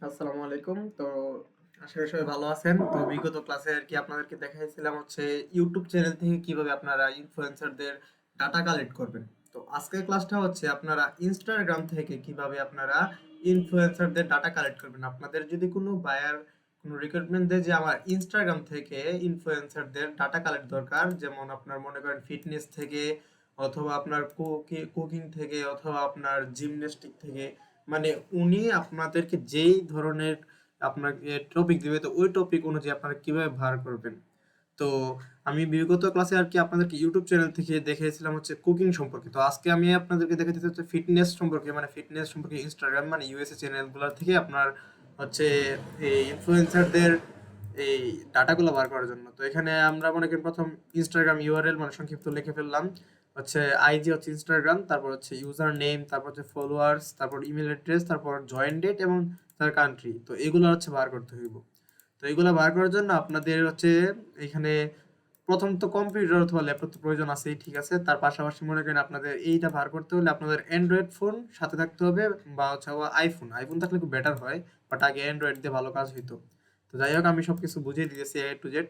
আসসালামু আলাইকুম। তো আশা করি সবাই ভালো আছেন। তো বিগত ক্লাসে আর কি আপনাদেরকে দেখাইছিলাম হচ্ছে ইউটিউব চ্যানেল থেকে কিভাবে আপনারা ইনফ্লুয়েন্সারদের ডাটা কালেক্ট করবেন। তো আজকের ক্লাসটা হচ্ছে আপনারা ইনস্টাগ্রাম থেকে কিভাবে আপনারা ইনফ্লুয়েন্সারদের ডাটা কালেক্ট করবেন। আপনাদের যদি কোনো বায়ার কোনো রিক্রুটমেন্ট দেয় যে আমার ইনস্টাগ্রাম থেকে ইনফ্লুয়েন্সারদের ডাটা কালেক্ট দরকার, যেমন আপনার মনে করেন ফিটনেস থেকে অথবা আপনার কুকিং থেকে অথবা আপনার জিমন্যাস্টিক থেকে, মানে উনি আপনাদেরকে যেই ধরনের আপনাকে টপিক দিবে তো ওই টপিক অনুযায়ী আপনারা কিভাবে ভার করবেন। তো আমি বিগত ক্লাসে আর কি আপনাদেরকে ইউটিউব চ্যানেল থেকে দেখিয়েছিলাম হচ্ছে কুকিং সম্পর্কে। তো আজকে আমি আপনাদেরকে দেখাতে হচ্ছে ফিটনেস সম্পর্কে, মানে ফিটনেস সম্পর্কে ইনস্টাগ্রাম মানে ইউএসএ চ্যানেলগুলো থেকে আপনার হচ্ছে এই ইনফ্লুয়েন্সারদের এই ডাটাগুলো বার করার জন্য। তো এখানে আমরা মনে করি প্রথম ইনস্টাগ্রাম ইউআরএল মানে সংক্ষিপ্ত লিখে ফেললাম, হচ্ছে আইজি হচ্ছে ইনস্টাগ্রাম, তারপর হচ্ছে ইউজার নেম, তারপর হচ্ছে ফলোয়ার্স, তারপর ইমেল অ্যাড্রেস, তারপর জয়েন ডেট এবং তার কান্ট্রি। তো এগুলো হচ্ছে বার করতে হইব। তো এগুলো বার করার জন্য আপনাদের হচ্ছে এখানে প্রথম তো কম্পিউটার অথবা ল্যাপটপ তো প্রয়োজন আছেই, ঠিক আছে। তার পাশাপাশি মনে করেন আপনাদের এইটা বার করতে হলে আপনাদের অ্যান্ড্রয়েড ফোন সাথে থাকতে হবে, বা হচ্ছে আইফোন আইফোন থাকলে খুব বেটার হয়, বাট আগে অ্যান্ড্রয়েড দিয়ে ভালো কাজ হইতো। তো যাই হোক, আমি সবকিছু বুঝিয়ে দিয়েছি এ টু জেড।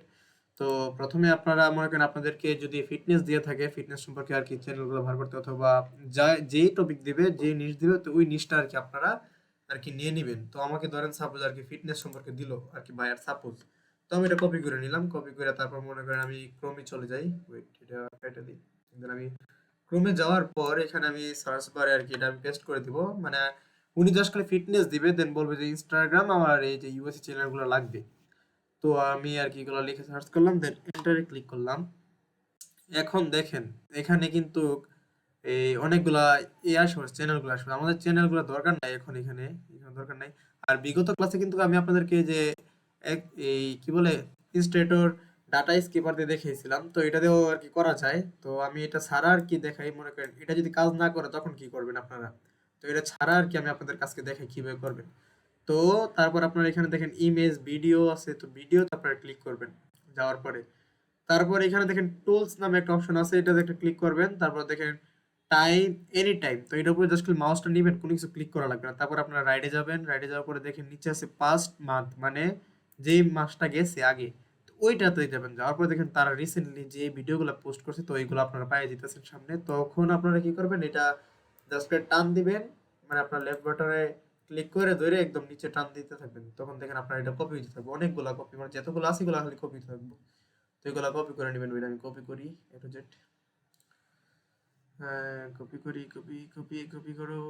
তো প্রথমে আপনারা মনে করেন আপনাদেরকে যদি ফিটনেস দিয়ে থাকে, ফিটনেস সম্পর্কে আর কি চ্যানেলগুলো ভার করতে, অথবা যেই টপিক দিবে যে নিশ দিবে তো ওই নিশটা আর কি আপনারা আর কি নিয়ে নিবেন। তো আমাকে ধরেন সাপোজ আর কি ফিটনেস সম্পর্কে দিল আর কি বায়ার সাপোজ। তো আমি এটা কপি করে নিলাম, কপি করে তারপর মনে করেন আমি ক্রোমে চলে যাই। ওয়েট, এটা কেটে দিই। দেন আমি ক্রোমে যাওয়ার পর এখানে আমি সার্চ বারে আর কি এটা আমি পেস্ট করে দিব। মানে উনি জাস্ট খালি ফিটনেস দিবে, দেন বলবে যে ইনস্টাগ্রাম আমার এই যে ইউএসএ চ্যানেলগুলো লাগবে। তো আমি আর কি এগুলো লিখে সার্চ করলাম, দেন এন্টারে ক্লিক করলাম। এখন দেখেন এখানে কিন্তু এই অনেকগুলা আসবে, চ্যানেলগুলো আসবে। আমাদের চ্যানেলগুলো দরকার নাই এখন, এখানে দরকার নাই। আর বিগত ক্লাসে কিন্তু আমি আপনাদেরকে যে এই কি বলে ইনস্টেটর ডাটা স্কিপার দিয়ে দেখিয়েছিলাম, তো এটা দিয়েও আর কি করা যায়। তো আমি এটা ছাড়া আর কি দেখাই, মনে করেন এটা যদি কাজ না করে তখন কি করবেন আপনারা। তো এটা ছাড়া আর কি আমি আপনাদের কাছকে দেখাই কিভাবে করবেন। তো তারপর আপনারা এখানে দেখেন ইমেজ ভিডিও আছে, তো ভিডিওতে আপনারা ক্লিক করবেন। যাওয়ার পরে তারপর এখানে দেখেন টুলস নামে একটা অপশন আছে, এটাতে একটা ক্লিক করবেন। তারপর দেখেন টাইম, এনি টাইম, তো এটার উপরে জাস্ট মাউসটা নিবেন, কোনো কিছু ক্লিক করা লাগবে না। তারপর আপনারা রাইডে যাবেন, রাইডে যাওয়ার পরে দেখেন নিচে আছে পাস্ট মান্থ, মানে যেই মাসটা গেছে আগে, তো ওইটাতে যাবেন। যাওয়ার পরে দেখেন তারা রিসেন্টলি যে ভিডিওগুলো পোস্ট করছে, তো এইগুলো আপনারা পাই যেতেছেন সামনে। তখন আপনারা কি করবেন, এটা জাস্ট টান দিবেন, মানে আপনার লেফট বাটনে ক্লিক করে ধরে একদম নিচে টান দিতে থাকবেন। তখন দেখেন আপনার এটা কপি হতে থাকবে, অনেকগুলা কপি, মানে যতগুলো আছে এগুলো খালি কপি থাকবে। তো এগুলো কপি করে নেবেন। আমি কপি করি এ টু জেড। হ্যাঁ, কপি করি, কপি কপি কপি করো।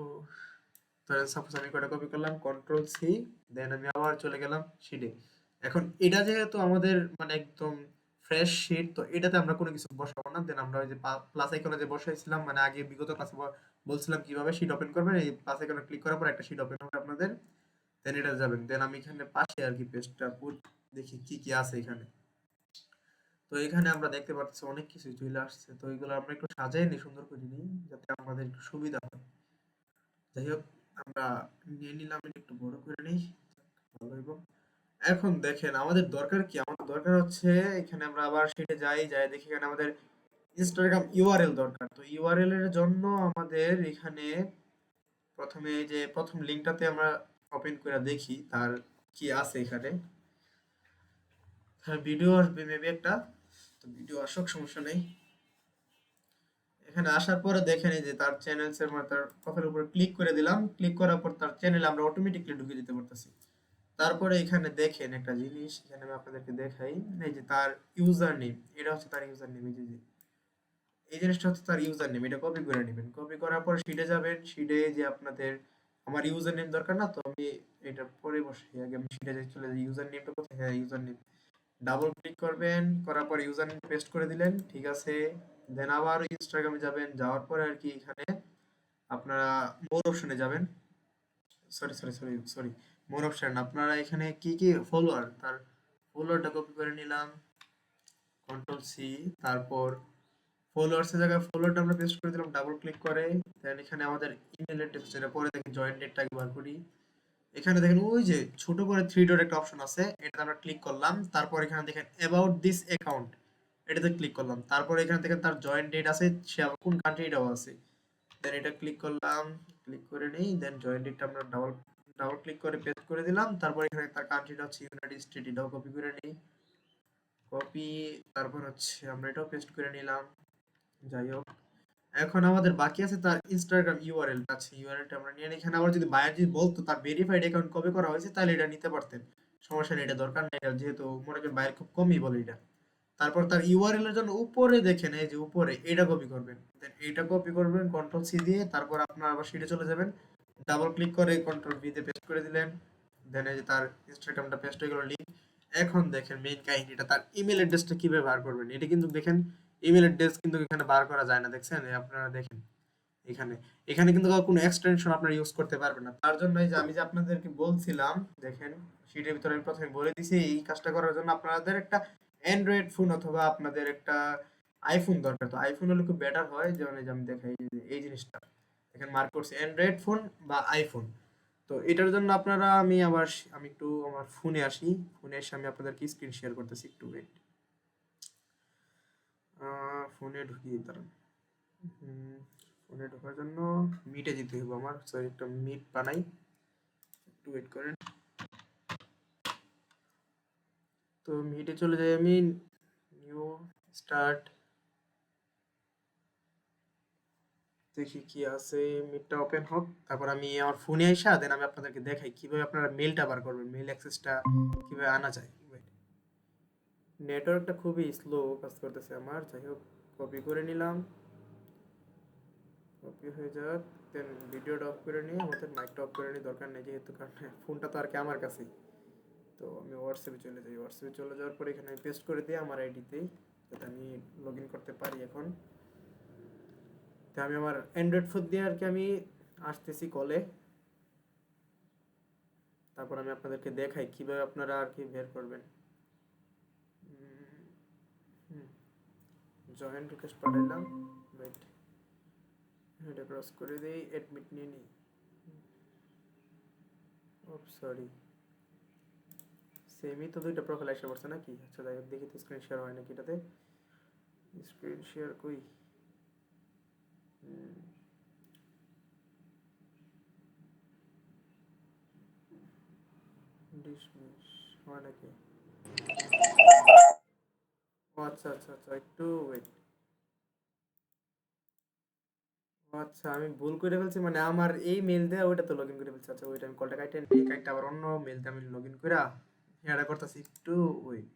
ধরেন সাপোজ আমি কয়টা কপি করলাম, কন্ট্রোল সি, দেন আমি আবার চলে গেলাম শিটে। এখন এটা যেহেতু আমাদের মানে একদম ফ্রেশ শিট, তো এটাতে আমরা কোনো কিছু বসাবো না। দেন আমরা ওই যে প্লাস আইকনে যে বসাইছিলাম, মানে আগে বিগত ক্লাসে বলছিলাম কিভাবে শিট ওপেন করবেন, এই প্লাস আইকনে ক্লিক করার পর একটা শিট ওপেন হবে আপনাদের। দেন এটা যাবেন, দেন আমি এখানে পাশে আর কি পেজটা পুট দেখি কি কি আছে এখানে। তো এখানে আমরা দেখতে পাচ্ছি অনেক কিছু চলে আসছে। তো এগুলো আমরা একটু সাজাই নি, সুন্দর করে নিই, যাতে আমাদের একটু সুবিধা হয়। যাই হোক, আমরা নিয়ে নিলাম, এটা একটু বড় করে নিই, ভালো হইব। এখন দেখেন আমাদের দরকার কি, আমাদের দরকার হচ্ছে এখানে আমরা আবার সেটে যাই, যাই দেখি এখানে আমাদের ইনস্টাগ্রাম ইউআরএল দরকার। তো ইউআরএল এর জন্য আমাদের এখানে প্রথমে এই যে প্রথম লিঙ্কটাতে আমরা ওপেন করে দেখি তার কি আছে এখানে। হ্যাঁ, ভিডিও আসবে মেবি একটা। তো ভিডিও আসুক, সমস্যা নেই। এখানে আসার পরে দেখেন এই যে তার চ্যানেলস এর মধ্যে তার প্রোফাইলের উপর ক্লিক করে দিলাম, ক্লিক করার পর তার চ্যানেলে আমরা অটোমেটিকলি ঢুকে দিতে পারতেছি। তারপরে এখানে দেখেন একটা জিনিস, এখানে আমি আপনাদেরকে দেখাই। এই যে তার ইউজার নেম, এটা হচ্ছে তার ইউজার নেম। এই যে এই জিনিসটা হচ্ছে তার ইউজার নেম, এটা কপি করে নেবেন। কপি করার পর শিটে যাবেন, শিটে যে আপনাদের আমার ইউজার নেম দরকার না, তো আমি এটা পরে বসে আগে আমি শিটে যাই, চলে যাই। ইউজার নেমটা কোথায়, হ্যাঁ ইউজার নেম, ডাবল ক্লিক করবেন, করার পর ইউজার নেম পেস্ট করে দিলেন, ঠিক আছে। দেন আবার ইনস্টাগ্রামে যাবেন, যাওয়ার পরে আর কি এখানে আপনারা মোর অপশনে যাবেন। সরি, মোর অপশন। আপনারা এখানে কি কি ফলোয়ার, তার ফলোয়ারটা কপি করে নিলাম, কন্ট্রোল সি। তারপর ফলোয়ার্স এর জায়গায় ফলোয়ারটা আমরা পেস্ট করে দিলাম ডাবল ক্লিক করে। দেন এখানে আমাদের ইমেল অ্যাড্রেস, যেটা পরে দেখি জয়েন ডেটটা একবার করি। এখানে দেখেন ওই যে ছোট করে থ্রি ডট একটা অপশন আছে, এটাতে আমরা ক্লিক করলাম। তারপর এখানে দেখেন অ্যাবাউট দিস অ্যাকাউন্ট, এটাতে ক্লিক করলাম। তারপর এখানে দেখেন তার জয়েন ডেট আছে, সে আবার কোন কান্ট্রিটাও আছে। দেন এটা ক্লিক করলাম, ক্লিক করে নেই। দেন জয়েন ডেটটা আমরা ডাবল ক্লিক করে পেস্ট করে দিলাম। তারপর এখানে তার কান্ট্রিটা হচ্ছে ইউনাইটেড স্টেট, এটাও কপি করে নিই। কপি, তারপর হচ্ছে আমরা এটাও পেস্ট করে নিলাম। যাই হোক, এখন আমাদের বাকি আছে তার ইনস্টাগ্রাম ইউআরএলটা আছে, ইউআরএলটা আমরা নিয়ে নিই। এখানে আবার যদি বায়ার যদি বলতো তার ভেরিফাইড অ্যাকাউন্ট কবে করা হয়েছে তাহলে এটা নিতে পারতেন, সমস্যা নেই, এটা দরকার নেই, এটা যেহেতু মনে করেন বায়ার খুব কমই বলে এটা। তারপর তার ইউআরএল এর জন্য উপরে দেখেন, এই যে উপরে এটা কপি করবেন, দেন এইটা কপি করবেন কন্ট্রোল সি দিয়ে, তারপর আপনার আবার সিটে চলে যাবেন, ডাবল ক্লিক করে কন্ট্রোল ভি তে পেস্ট করে দিলেন। দেন এই যে তার ইনস্টাগ্রামটা পেস্ট হয়ে গেল লিংক। এখন দেখেন মেইন কাহিনীটা, তার ইমেল অ্যাড্রেসটা কিভাবে বার করবেন। এটা কিন্তু দেখেন ইমেল অ্যাড্রেস কিন্তু এখানে বার করা যায় না, দেখছেন আপনারা দেখেন এখানে, এখানে কিন্তু কোনো এক্সটেনশন আপনারা ইউজ করতে পারবেন না। তার জন্য এই যে আমি যে আপনাদেরকে বলছিলাম, দেখেন শীটের ভিতরে আমি প্রথমে বলে দিছি এই কাজটা করার জন্য আপনাদের একটা অ্যান্ড্রয়েড ফোন অথবা আপনাদের একটা আইফোন দরকার। তো আইফোন হলে খুব বেটার হয়, যেমন এই যে আমি দেখাই এই জিনিসটা এখানে মার্ক করছি অ্যান্ড্রয়েড ফোন বা আইফোন। তো এটার জন্য আপনারা আমি একটু আমার ফোনে আসি, ফোনে এসে আমি আপনাদেরকে স্ক্রিন শেয়ার করতেছি, একটু ওয়েট। ফোনে ঢুকিয়ে দাঁড়ান। ফোনে ঢোকার জন্য মিটে যেতে হবে আমার, সরি একটা মিট বানাই, একটু ওয়েট করেন। তো মিটে চলে যাই আমি, নিউ স্টার্ট, দেখি কি আছে, মিটটা ওপেন হোক, তারপর আমি আমার ফোনে আইসা দেন আমি আপনাদেরকে দেখাই কিভাবে আপনারা মেলটা বার করবেন, মেল অ্যাক্সেসটা কিভাবে আনা যায়। নেটওয়ার্কটা খুবই স্লো কাজ করতেছে আমার, যাই হোক কপি করে নিলাম, কপি হয়ে যাক। দেন ভিডিওটা অফ করে নিই, আমাদের মাইকটা অফ করে নিই, দরকার নেই যেহেতু, কারণ ফোনটা তো আর কি আমার কাছেই। তো আমি হোয়াটসঅ্যাপে চলে যাই, হোয়াটসঅ্যাপে চলে যাওয়ার পর এখানে আমি পেস্ট করে দিই আমার আইডিতেই, যাতে আমি লগ ইন করতে পারি এখন। তো আমি আমার অ্যান্ড্রয়েড ফোন দিয়ে আর কি আমি আসতেছি কলে, তারপর আমি আপনাদেরকে দেখাই কিভাবে আপনারা আর কি বের করবেন। জয়েন্ট রিকোয়েস্ট পাঠাইলাম, ওয়েট, এটা ক্রস করে দিই, অ্যাডমিট নিয়ে নিই, ওপ সরি, সেমই তো দুইটা প্রোফাইল এসে পড়ছে নাকি। আচ্ছা যাই হোক, দেখি তো স্ক্রিন শেয়ার হয় নাকি এটাতে, স্ক্রিন শেয়ার কই, ডিসমিস হয় নাকি। ও আচ্ছা আচ্ছা আচ্ছা, একটু ওয়েট। ও আচ্ছা, আমি ভুল করে ফেলছি, মানে আমার এই মেল দিয়ে ওইটা তো লগ ইন করে ফেলছি। আচ্ছা ওইটা আমি কলটা কাইটে নিই, কাইটে আবার অন্য মেল দিয়ে আমি লগ ইন করে এটা করতেছি, একটু ওয়েট,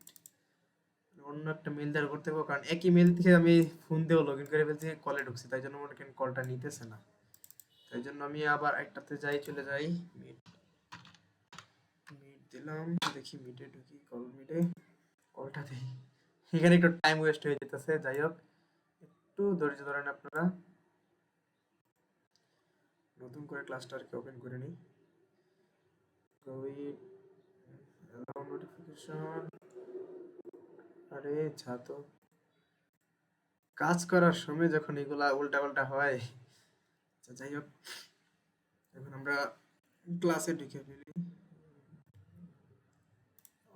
অন্য একটা মেল দিয়ে করতে হবে, কারণ একই মেল থেকে আমি ফোন দিয়েও লগ ইন করে ফেলছি, কলে ঢুকছি, তাই জন্য মনে করেন কলটা নিতেছে না। তাই জন্য আমি আবার একটাতে যাই, চলে যাই মিট, মিট দিলাম, দেখি মিটে ঢুকি, কল মিটে কলটা দিই, এখানে একটু টাইম ওয়েস্ট হয়ে যেতেছে। যাই হোক, একটু ধৈর্য ধরেন আপনারা, নতুন করে ক্লাসটা আর কি ওপেন করে নিই। কোভিড অ্যালাউ নোটিফিকেশন, আরে যা তো, কাজ করার সময় যখন এগুলা উল্টা পাল্টা হয়। আচ্ছা যাই হোক, এখন আমরা ক্লাসে ঢুকে ফেলি,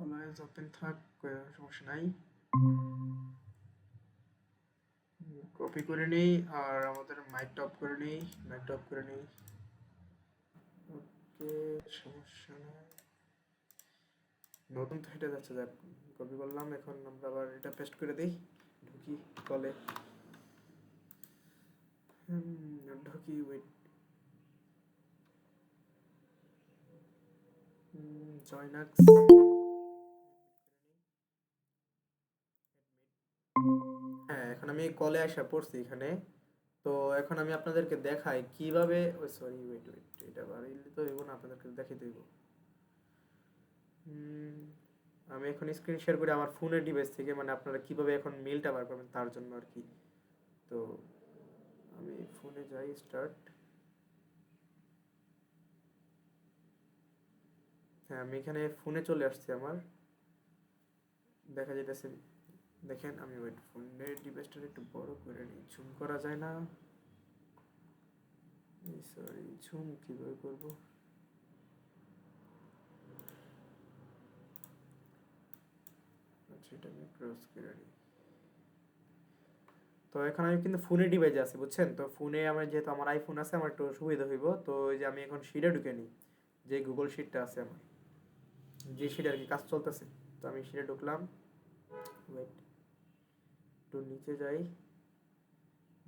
অলওয়েজ ওপেন থাক, সমস্যা নাই। কপি করে নেই আর আমাদের মাইকটা অফ করে নেই, মাইকটা অফ করে নেই, ওকে সমস্যা নাই। নতুন তো হেঁটে যাচ্ছে, যাক কপি করলাম, এখন আমরা আবার এটা পেস্ট করে দিই, ঢুকি কলে, ঢুকি, ওয়েট, জয়নাক্স, হ্যাঁ এখন আমি কলে আসা পড়ছি এখানে। তো এখন আমি আপনাদেরকে দেখাই কিভাবে, ও সরি ওয়েট ওয়েট, এটা বাড়াইলে তো হইব না, আপনাদেরকে দেখাই দেব। আমি এখন স্ক্রিন শেয়ার করি আমার ফোনের ডিভাইস থেকে, মানে আপনারা কিভাবে এখন মেলটা বার করবেন তার জন্য আর কি। তো আমি ফোনে যাই, স্টার্ট, হ্যাঁ আমি এখানে ফোনে চলে আসছি আমার, দেখা যাইতেছে, দেখেন আমি ওয়েট, ফোনের ডিভাইসটা একটু বড় করে নিই, জুম করা যায় না, সরি জুম কিভাবে করব, আচ্ছা এটা আমি ক্রস করে নিই। তো এখন আমি কিন্তু ফোনে ডিভাইসে আছি বুঝছেন, তো ফোনে আমার যেহেতু আমার আইফোন আছে আমার একটু সুবিধা হইব। তো ওই যে আমি এখন সিডে ঢুকে নিই, যে গুগল শিটটা আছে আমার, যে শিটে আর কি কাজ চলতেছে। তো আমি শিটে ঢুকলাম, ওয়েট একটু নিচে যাই।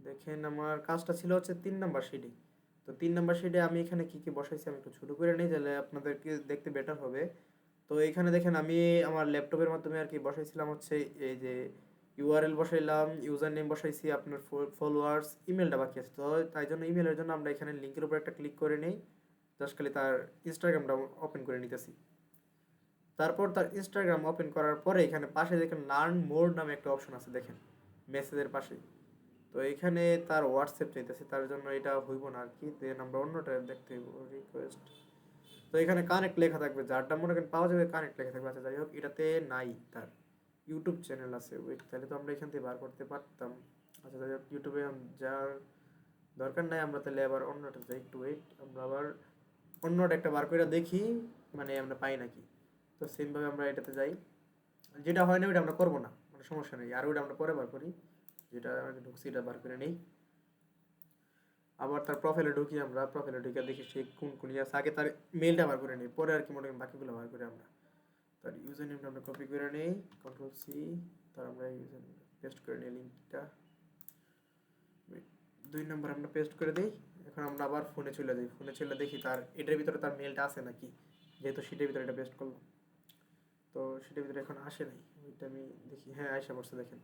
দেখেন আমার কাজটা ছিল হচ্ছে 3 নাম্বার শিটে। তো 3 নাম্বার শিটে আমি এখানে কি কি বসাইছি আমি একটু ছোটো করে নিই, তাহলে আপনাদেরকে দেখতে বেটার হবে। তো এখানে দেখেন আমি আমার ল্যাপটপের মাধ্যমে আর কি বসাইছিলাম হচ্ছে এই যে ইউআরএল বসাইলাম, ইউজার নেম বসাইছি, আপনার ফলোয়ার্স, ইমেলটা বাকি আছে। তো তাই জন্য ইমেলের জন্য আমরা এখানে লিঙ্কের উপর একটা ক্লিক করে নিই, জাস্ট খালি তার ইনস্টাগ্রামটা ওপেন করে নিতেছি। তারপর তার ইনস্টাগ্রাম ওপেন করার পরে এখানে পাশে দেখেন লার্ন মোর নামে একটা অপশন আছে দেখেন, মেসেজের পাশে। তো এখানে তার হোয়াটসঅ্যাপ চাইতেছে, তার জন্য এটা হইব না আর কি, দেন আমরা অন্যটা দেখতে হইব, রিকোয়েস্ট। তো এখানে কানেক্ট লেখা থাকবে, যারটা মনে করেন পাওয়া যাবে কানেক্ট লেখা থাকবে। আচ্ছা যাই হোক, এটাতে নাই, তার ইউটিউব চ্যানেল আছে, ওয়েট তাহলে তো আমরা এখান থেকে বার করতে পারতাম। আচ্ছা যাই হোক, ইউটিউবে যার দরকার নাই, আমরা তাহলে আবার অন্যটা যাই, একটু ওয়েট, আমরা আবার অন্যটা একটা বার করে দেখি মানে আমরা পাই নাকি। তো সেমভাবে আমরা এটাতে যাই, যেটা হয় না ওইটা আমরা করবো না, মানে সমস্যা নেই, আর ওইটা আমরা পরে বার করি। যেটা আমরা ঢুকছি এটা বার করে নেই। আবার তার প্রোফাইলে ঢুকি, আমরা প্রোফাইলে ঢুকে দেখি সে কোন কোন আছে, আগে তার মেলটা বার করে নিই, পরে আর কি মনে করেন বাকিগুলো বার করে আমরা। তার ইউজার নেমটা আমরা কপি করে নিই, কন্ট্রোল সি, তার আমরা ইউজার নেম পেস্ট করে নিই লিঙ্কটা। 2 নম্বর আমরা পেস্ট করে দিই। এখন আমরা আবার ফোনে চলে যাই, ফোনে চলে দেখি তার এটার ভিতরে তার মেলটা আছে নাকি, যেহেতু শিটের ভিতরে এটা পেস্ট করলাম। তো শিটের ভিতরে এখন আসে নাই, ওইটা আমি দেখি, হ্যাঁ আয়সা পড়ছে দেখেন।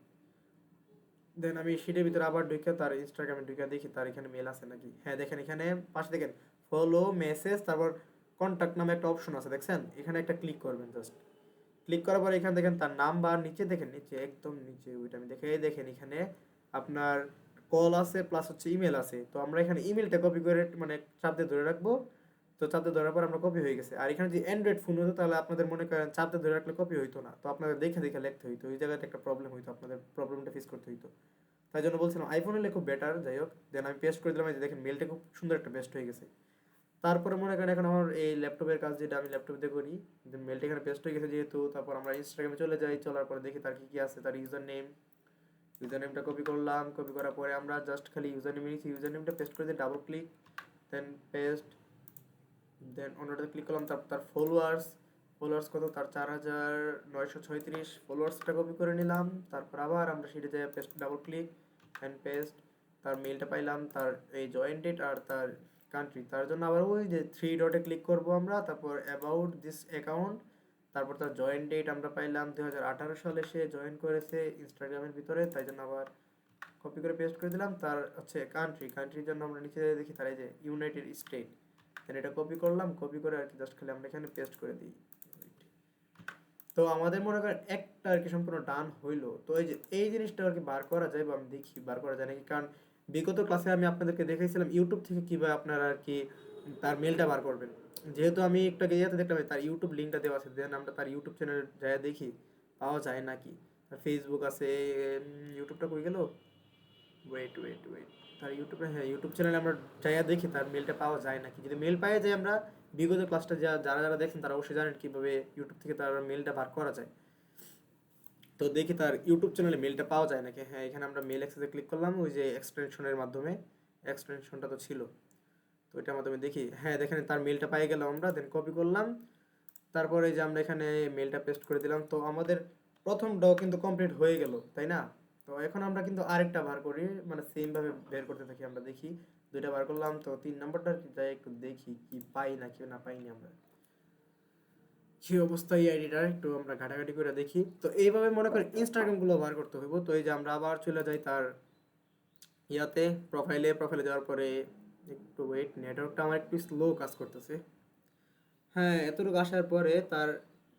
দেন আমি শিটের ভিতরে আবার ঢুকে তার ইনস্টাগ্রামে ঢুকে দেখি তার এখানে মেল আছে নাকি। হ্যাঁ দেখেন এখানে পাশে দেখেন ফলো মেসেজ, তারপর কন্ট্যাক্ট নামে একটা অপশন আছে দেখছেন, এখানে একটা ক্লিক করবেন। জাস্ট ক্লিক করার পর এখানে দেখেন তার নাম্বার, নিচে দেখেন, নিচে একদম নিচে ওইটা আমি দেখে, এই দেখেন এখানে আপনার কল আছে প্লাস হচ্ছে ইমেল আছে। তো আমরা এখানে ইমেলটা কপি করে মানে চাপ দিয়ে ধরে রাখবো। তো চাপ দিয়ে ধরার পর আমরা কপি হয়ে গেছে। আর এখানে যে অ্যান্ড্রয়েড ফোন হতো তাহলে আপনাদের মনে করেন চাপ দিয়ে ধরে রাখলে কপি হইতো না, তো আপনাদের দেখে দেখে লিখতে হইতো, ওই জায়গাতে একটা প্রবলেম হইতো, আপনাদের প্রবলেমটা ফেস করতে হইতো। তাই জন্য বলছিলাম আইফোন হলে খুব বেটার। যাই হোক, দেন আমি পেস্ট করে দিলাম, এই যে দেখেন মেলটা খুব সুন্দর একটা পেস্ট হয়ে গেছে। তারপরে মনে করেন এখন আমার এই ল্যাপটপের কাজ যেটা আমি ল্যাপটপ দিয়ে করি, মেলটা এখানে পেস্ট হয়ে গেছে যেহেতু, তারপর আমরা ইনস্টাগ্রামে চলে যাই, চলার পরে দেখি তার কি কি আছে, তার ইউজার নেম, ইউজার নেমটা কপি করলাম, কপি করার পরে আমরা জাস্ট খালি ইউজার নেম নিয়েছি, ইউজার নেমটা পেস্ট করে দিয়ে ডাবল ক্লিক, দেন পেস্ট, দেন অন্যটাতে ক্লিক করলাম। তারপর তার ফলোয়ার্স, ফলোয়ার্স কত, তার 4936 ফলোয়ার্সটা কপি করে নিলাম। তারপর আবার আমরা সেটা যাই paste, double click and paste. তার মেলটা পাইলাম, তার এই জয়েন ডেট আর তার কান্ট্রি, তার জন্য আবার ওই যে 3 ডটে ক্লিক করব আমরা, তারপর অ্যাবাউট দিস অ্যাকাউন্ট, তারপর তার জয়েন ডেট আমরা পাইলাম 2018 সালে সে জয়েন করেছে ইনস্টাগ্রামের ভিতরে, তাই জন্য আবার কপি করে পেস্ট করে দিলাম। তার হচ্ছে কান্ট্রি, কান্ট্রির জন্য আমরা নিচে দেখি তার এই যে ইউনাইটেড স্টেট, দেন এটা কপি করলাম, কপি করে আর কি জাস্ট খালি আমরা এখানে পেস্ট করে দিই। তো আমাদের মনে করেন একটা আর কি সম্পূর্ণ ডান হইলো। তো এই যে এই জিনিসটা আর কি বার করা যায়, বা আমি দেখি বার করা যায় নাকি, কারণ বিগত ক্লাসে আমি আপনাদেরকে দেখাইছিলাম ইউটিউব থেকে কিভাবে আপনারা আর কি তার মেলটা বার করবেন। যেহেতু আমি একটু আগে ইয়েতে দেখলাম তার ইউটিউব লিঙ্কটা দেওয়া আছে, দেন আমরা তার ইউটিউব চ্যানেল যাই দেখি পাওয়া যায় নাকি। তার ফেসবুক আছে, ইউটিউবটা কই গেল, ওয়েট ওয়েট ওয়েট, তার ইউটিউবে, হ্যাঁ ইউটিউব চ্যানেলে আমরা যাইয়া দেখি তার মেলটা পাওয়া যায় নাকি। যদি মেল পাওয়া যায়, আমরা বিগত ক্লাসটা যারা যারা দেখছেন তারা অবশ্যই জানেন কীভাবে ইউটিউব থেকে তার মেলটা বার করা যায়। তো দেখি তার ইউটিউব চ্যানেলে মেলটা পাওয়া যায় নাকি। হ্যাঁ এখানে আমরা মেল অ্যাক্সেসে ক্লিক করলাম, ওই যে এক্সটেনশনের মাধ্যমে, এক্সটেনশনটা তো ছিল, তো এটার মাধ্যমে দেখি, হ্যাঁ দেখেন তার মেলটা পাই গেলাম আমরা, দেন কপি করলাম। তারপরে যে আমরা এখানে মেলটা পেস্ট করে দিলাম, তো আমাদের প্রথমটাও কিন্তু কমপ্লিট হয়ে গেল, তাই না? তো এখন আমরা কিন্তু আরেকটা বার করি, মানে সেম ভাবে বের করতে থাকি, আমরা দেখি 2টা বার করলাম। তো 3 নম্বরটা যাই একটু দেখি কি পাই না, কি না পাইনি আমরা, কি অবস্থা এই আইডিটার একটু আমরা ঘাটাঘাটি করে দেখি। তো এইভাবে মনে করি ইনস্টাগ্রাম গুলো বার করতে হইব। তো এই যে আমরা আবার চলে যাই তার ইয়াতে, প্রোফাইলে, প্রোফাইলে যাওয়ার পরে একটু ওয়েট, নেটওয়ার্কটা আমার একটু স্লো কাজ করতেছে। হ্যাঁ এতটুকু আসার পরে তার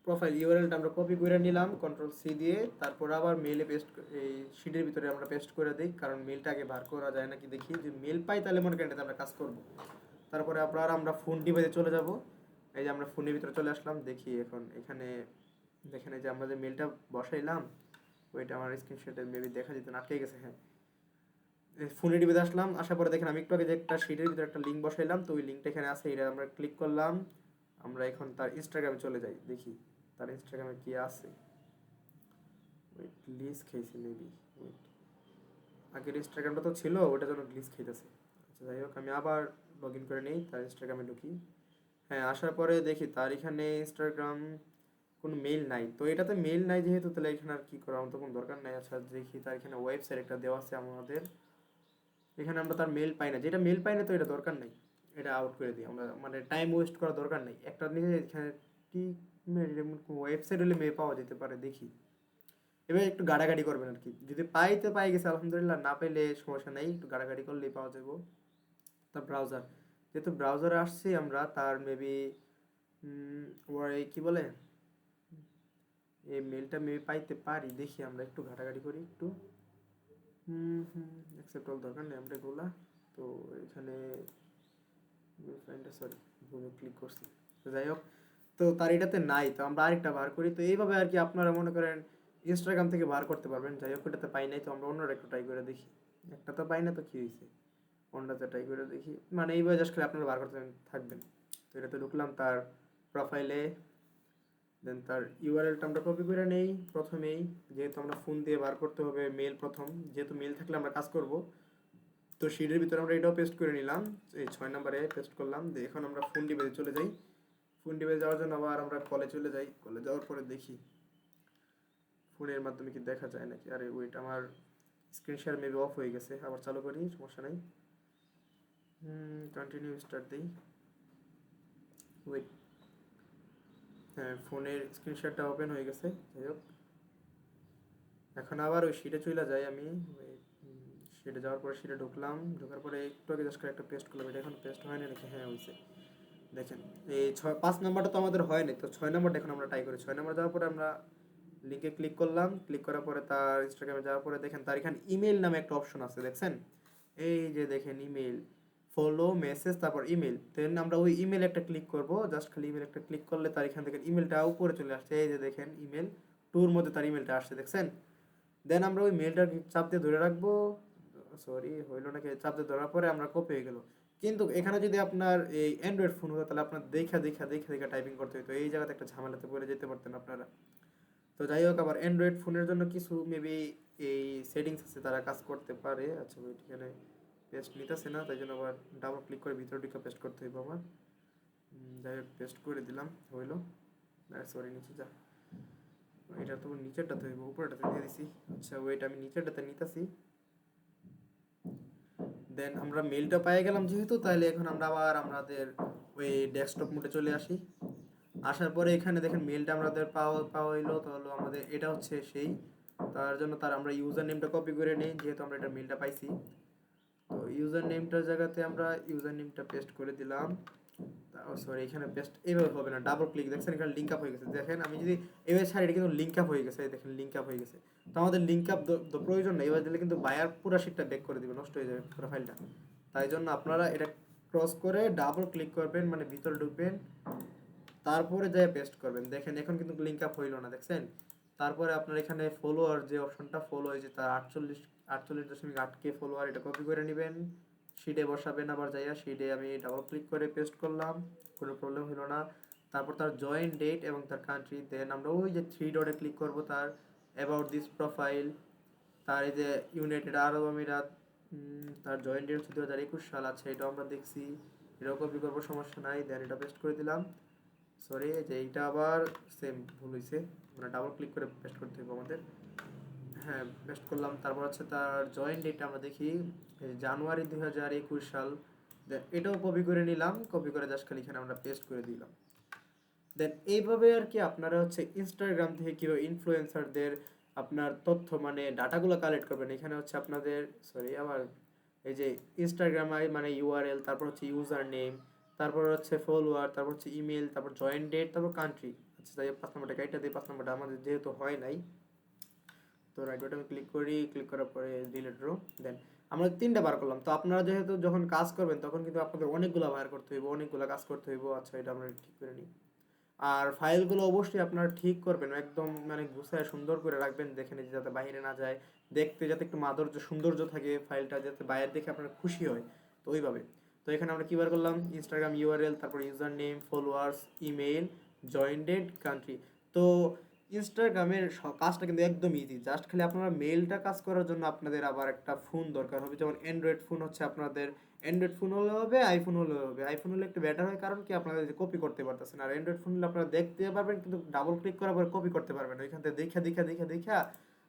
প্রোফাইল ইউআরএলটা আমরা কপি করে নিলাম কন্ট্রোল সি দিয়ে, তারপর আবার মেলে পেস্ট, এই শিটের ভিতরে আমরা পেস্ট করে দিই, কারণ মেলটা আগে বার করা যায় নাকি দেখি, যদি মেল পাই তাহলে মনে করেন এটাতে আমরা কাজ করব। তারপরে আপনার আমরা ফোন ডিভাইসে চলে যাব। এই যে আমরা ফোনের ভিতরে চলে আসলাম, দেখি এখন এখানে দেখেন এই যে আমরা যে মেলটা বসাইলাম, ওইটা আমার স্ক্রিনশটে মেবি দেখা যেত, আটকে গেছে। হ্যাঁ ফোনে ডিভাইসে আসলাম, আসার পরে দেখেন আমি একটু আগে যে একটা শিটের ভিতরে একটা লিঙ্ক বসাইলাম, তো ওই লিঙ্কটা এখানে আছে, এটা আমরা ক্লিক করলাম। আমরা এখন তার ইনস্টাগ্রামে চলে যাই, দেখি তার ইনস্টাগ্রামে কি আছে। ওয়েট, গ্লিচ খেয়েছি মেবি, ওয়েট, আগের ইনস্টাগ্রামটা তো ছিল ওটার জন্য গ্লিচ খেতেছে। আচ্ছা যাই হোক, আমি আবার লগ ইন করে নিই, তার ইনস্টাগ্রামে ঢুকি। হ্যাঁ, আসার পরে দেখি তার এখানে ইনস্টাগ্রাম কোনো মেইল নাই, তো এটাতে মেইল নাই যেহেতু তাহলে এখানে আর কি করা, আমার তো কোনো দরকার নাই। আচ্ছা দেখি তার এখানে ওয়েবসাইট একটা দেওয়া আছে আমাদের, এখানে আমরা তার মেল পাই না, যেটা মেল পাই না তো এটা দরকার নাই, এটা আউট করে দিই আমরা, মানে টাইম ওয়েস্ট করা দরকার নেই। একটা নিয়ে এখানে কি ওয়েবসাইট হলে মেল পাওয়া যেতে পারে দেখি। এবার একটু গাড়াগাড়ি করবেন আর কি, যদি পাইতে পাই গেছে আলহামদুলিল্লাহ, না পাইলে সমস্যা নেই, একটু গাড়াগাড়ি করলেই পাওয়া যাবো। তার ব্রাউজার, যেহেতু ব্রাউজারে আসছি আমরা, তার মেবি ওর এই কি বলে এই মেলটা মেবি পাইতে পারি, দেখি আমরা একটু ঘাটাঘাটি করি একটু। অ্যাকসেপ্ট অল দরকার নেই আমরা এগুলা। তো এখানে সরি ভুলে ক্লিক করছি, তো যাই হোক, তো তার এটাতে নাই, তো আমরা আরেকটা বার করি। তো এইভাবে আর কি আপনারা মনে করেন ইনস্টাগ্রাম থেকে বার করতে পারবেন। যাই হোক, এটাতে পাই নাই, তো আমরা অন্যটা একটু ট্রাই করে দেখি। একটা তো পাই না তো কি হয়েছে, অন্যটা ট্রাই করে দেখি, মানে এইভাবে জাস্ট করে আপনারা বার করতে থাকবেন। তো এটাতে ঢুকলাম তার প্রোফাইলে, দেন তার ইউআরএলটা আমরা কপি করে নেই প্রথমেই, যেহেতু আমরা ফোন দিয়ে বার করতে হবে মেল, প্রথম যেহেতু মেল থাকলে আমরা কাজ করব। তো শিটের ভিতরে আমরা এটাও পেস্ট করে নিলাম, এই 6 নম্বরে পেস্ট করলাম। দিয়ে এখন আমরা ফোন ডিভাইসে চলে যাই, ফোন ডিভাইসে যাওয়ার জন্য আবার আমরা কলে চলে যাই, কলে যাওয়ার পরে দেখি ফোনের মাধ্যমে কি দেখা যায় নাকি। আরে ওয়েট, আমার স্ক্রিন শেয়ার মেবি অফ হয়ে গেছে, আবার চালু করি, সমস্যা নাই। কন্টিনিউ স্টার্ট দিই, ওয়েট, হ্যাঁ ফোনের স্ক্রিন শেয়ারটা ওপেন হয়ে গেছে। যাই হোক, এখন আবার ওই শিটে চলে যাই আমি, শিটে যাওয়ার পরে শিটে ঢুকলাম, ঢোকার পরে একটু আগে জাস্ট একটা পেস্ট করলাম, এটা এখন পেস্ট হয় না নাকি, হ্যাঁ হয়েছে। দেখেন এই 5 নম্বরটা তো আমাদের হয়নি, তো 6 নম্বরটা এখন আমরা ট্রাই করি। 6 নম্বর যাওয়ার পরে আমরা লিঙ্কে ক্লিক করলাম, ক্লিক করার পরে তার ইনস্টাগ্রামে যাওয়ার পরে দেখেন তার এখানে ইমেল নামে একটা অপশন আছে, দেখছেন? এই যে দেখেন ইমেল, ফলো মেসেজ তারপর ইমেল, দেন আমরা ওই ইমেল একটা ক্লিক করব, জাস্ট খালি ইমেল একটা ক্লিক করলে তার এখান থেকে ইমেলটা উপরে চলে আসছে, এই যে দেখেন ইমেল টুর মধ্যে তার ইমেলটা আসছে, দেখছেন? দেন আমরা ওই মেলটা চাপ দিয়ে ধরে রাখবো, সরি হইলো নাকি, চাপ দিয়ে ধরার পরে আমরা কপি হয়ে গেল। কিন্তু এখানে যদি আপনার এই অ্যান্ড্রয়েড ফোন হতো তাহলে আপনার দেখা টাইপিং করতে হতো, এই জায়গাতে একটা ঝামেলাতে পড়ে যেতে পারতেন আপনারা। তো যাই হোক, আবার অ্যান্ড্রয়েড ফোনের জন্য কিছু মেবি এই সেটিংস আছে, তারা কাজ করতে পারে। আচ্ছা ওইট, এখানে পেস্ট নিতেছে না, তাই জন্য আবার ডাবল ক্লিক করে ভিতরে ঢুকে পেস্ট করতে হইব আমার। যাই হোক, পেস্ট করে দিলাম, হইলো। সরি নিচে যা, এটা তো নিচেরটাতে হইব, উপরেটাতে দিয়ে দিছি। আচ্ছা ওয়েট, আমি নিচেরটাতে নিতেছি। দেন আমরা মেলটা পেয়ে গেলাম যেহেতু, তাহলে এখন আমরা আবার আমাদের ওই ডেস্কটপ মোডে চলে আসি। আসার পরে এখানে দেখেন মেলটা আমাদের পাওয়া পাওয়া হইলো, তো হলো আমাদের এটা হচ্ছে সেই, তার জন্য তার আমরা ইউজার নেমটা কপি করে নিই, যেহেতু আমরা এটা মেলটা পাইছি। তো ইউজার নেমটার জায়গাতে আমরা ইউজার নেমটা পেস্ট করে দিলাম। সরি, এখানে পেস্ট এইভাবে হবে না, ডাবল ক্লিক, দেখছেন এখানে লিঙ্ক আপ হয়ে গেছে। দেখেন আমি যদি এভাবে ছাড়ি, এটা কিন্তু লিঙ্ক আপ হয়ে গেছে, দেখেন লিঙ্ক আপ হয়ে গেছে। তো আমাদের লিঙ্ক আপ প্রয়োজন নেই, এবার দিলে কিন্তু বায়ার পুরো শিটটা ব্যাক করে দিবে, নষ্ট হয়ে যাবে পুরো ফাইলটা। তাই জন্য আপনারা এটা ক্রস করে ডাবল ক্লিক করবেন, মানে ভিতরে ঢুকবেন, তারপরে যায় পেস্ট করবেন। দেখেন এখন কিন্তু লিঙ্ক আপ হইলো না, দেখছেন? তারপরে আপনার এখানে ফলোয়ার যে অপশনটা, ফলো হয়েছে তার 48.8K ফলোয়ার, এটা কপি করে নেবেন, শিটে বসাবেন। আবার যাইয়া শিটে আমি ডাবল ক্লিক করে পেস্ট করলাম, কোনো প্রবলেম হলো না। তারপর তার জয়েন ডেট এবং তার কান্ট্রি, দেন আমরা ওই যে 3 ডটে ক্লিক করব, তার অ্যাবাউট দিস প্রোফাইল, তার এই যে ইউনাইটেড আরব আমিরাত, তার জয়েন ডেট হচ্ছে 2021 সাল, আছে এটাও আমরা দেখছি, এটাও কপি করবো, সমস্যা নাই। দেন এটা পেস্ট করে দিলাম। সরি, যে এইটা আবার সেম ভুল হয়েছে, মানে ডাবল ক্লিক করে পেস্ট করতে হবে আমাদের। হ্যাঁ পেস্ট করলাম। তারপর হচ্ছে তার জয়েন ডেট আমরা দেখি, জানুয়ারি 2021 সাল, দেন এটাও কপি করে নিলাম, কপি করে জাস্ট খালি এখানে আমরা পেস্ট করে দিলাম। দেন এইভাবে আর কি আপনারা হচ্ছে ইনস্টাগ্রাম থেকে কীভাবে ইনফ্লুয়েন্সারদের আপনার তথ্য মানে ডাটাগুলো কালেক্ট করবেন। এখানে হচ্ছে আপনাদের, সরি আবার, এই যে ইনস্টাগ্রাম মানে ইউআরএল, তারপর হচ্ছে ইউজার নেম, তারপর হচ্ছে ফলোয়ার, তারপর হচ্ছে ইমেল, তারপর জয়েন ডেট, তারপর কান্ট্রি। আচ্ছা তাই 5 নম্বরটা এটা দিই, 5 নম্বরটা আমাদের যেহেতু হয় নাই, তো রাইট বাটন ক্লিক করি, ক্লিক করার পরে ডিলিট রো। দেন আমরা 3টা বার করলাম। তো আপনারা যেহেতু যখন কাজ করবেন তখন কিন্তু আপনাদের অনেকগুলো বার করতে হইব, অনেকগুলো কাজ করতে হইব। আচ্ছা এটা আমরা ঠিক করে নিই। আর ফাইলগুলো অবশ্যই আপনারা ঠিক করবেন, একদম মানে গুছায় সুন্দর করে রাখবেন, দেখে নিন যাতে বাইরে না যায়, দেখতে যাতে একটু মাধুর্য সৌন্দর্য থাকে ফাইলটা, যাতে বাইরে দেখে আপনার খুশি হয়, তো ওইভাবে। তো এখানে আমরা কীবার করলাম, ইনস্টাগ্রাম ইউআরএল, তারপর user name, followers, email, jointed country. তো ইনস্টাগ্রামের কাজটা কিন্তু একদম ইজি, জাস্ট খালি আপনারা মেলটা কাজ করার জন্য আপনাদের আবার একটা ফোন দরকার হবে, যেমন অ্যান্ড্রয়েড ফোন হচ্ছে আপনাদের অ্যান্ড্রয়েড ফোন হলে হবে, আইফোন হলে হবে। আইফোন হলে একটু বেটার হয়, কারণ কি আপনারা কপি করতে পারতেছেন। আর অ্যান্ড্রয়েড ফোন হলে আপনারা দেখতে পারবেন কিন্তু ডাবল ক্লিক করার পর কপি করতে পারবেন না। ওইখান থেকে দেখা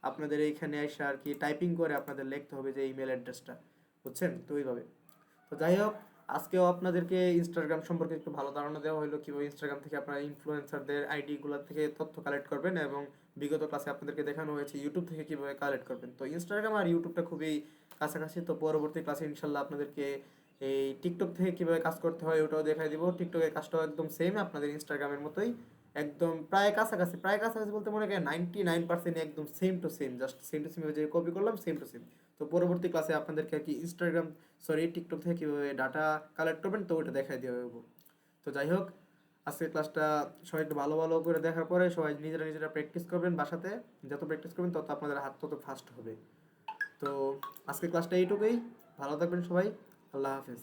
আপনাদের এইখানে এসে আর কি টাইপিং করে আপনাদের লিখতে হবে যে ইমেল অ্যাড্রেসটা, বুঝছেন? তো ওইভাবে। তো যাই হোক, আজকেও আপনাদেরকে ইনস্টাগ্রাম সম্পর্কে একটু ভালো ধারণা দেওয়া হলো, কিভাবে ইনস্টাগ্রাম থেকে আপনারা ইনফ্লুয়েন্সারদের আইডিগুলো থেকে তথ্য কালেক্ট করবেন, এবং বিগত ক্লাসে আপনাদেরকে দেখানো হয়েছে ইউটিউব থেকে কিভাবে কালেক্ট করবেন। তো ইনস্টাগ্রাম আর ইউটিউবটা খুবই কাছাকাছি। তো পরবর্তী ক্লাসে ইনশাল্লাহ আপনাদেরকে এই টিকটক থেকে কিভাবে কাজ করতে হয় ওটাও দেখাই দিব। টিকটকের কাজটাও একদম সেম আপনাদের ইনস্টাগ্রামের মতোই, একদম প্রায় কাছাকাছি বলতে মনে করেন 99% একদম same to same, just same to same যে কপি করলাম সেম টু সেম। তো পরবর্তী ক্লাসে আপনাদেরকে আর কি টিকটক থেকে কীভাবে ডাটা কালেক্ট করবেন তো ওটা দেখাই দেওয়া হবে। তো যাই হোক, আজকের ক্লাসটা সবাই একটু ভালো ভালো করে দেখার পরে সবাই নিজেরা প্র্যাকটিস করবেন বাসাতে। যত প্র্যাকটিস করবেন তত আপনাদের হাত তত ফাস্ট হবে। তো আজকের ক্লাসটা এইটুকুই। ভালো থাকবেন সবাই। আল্লাহ হাফেজ।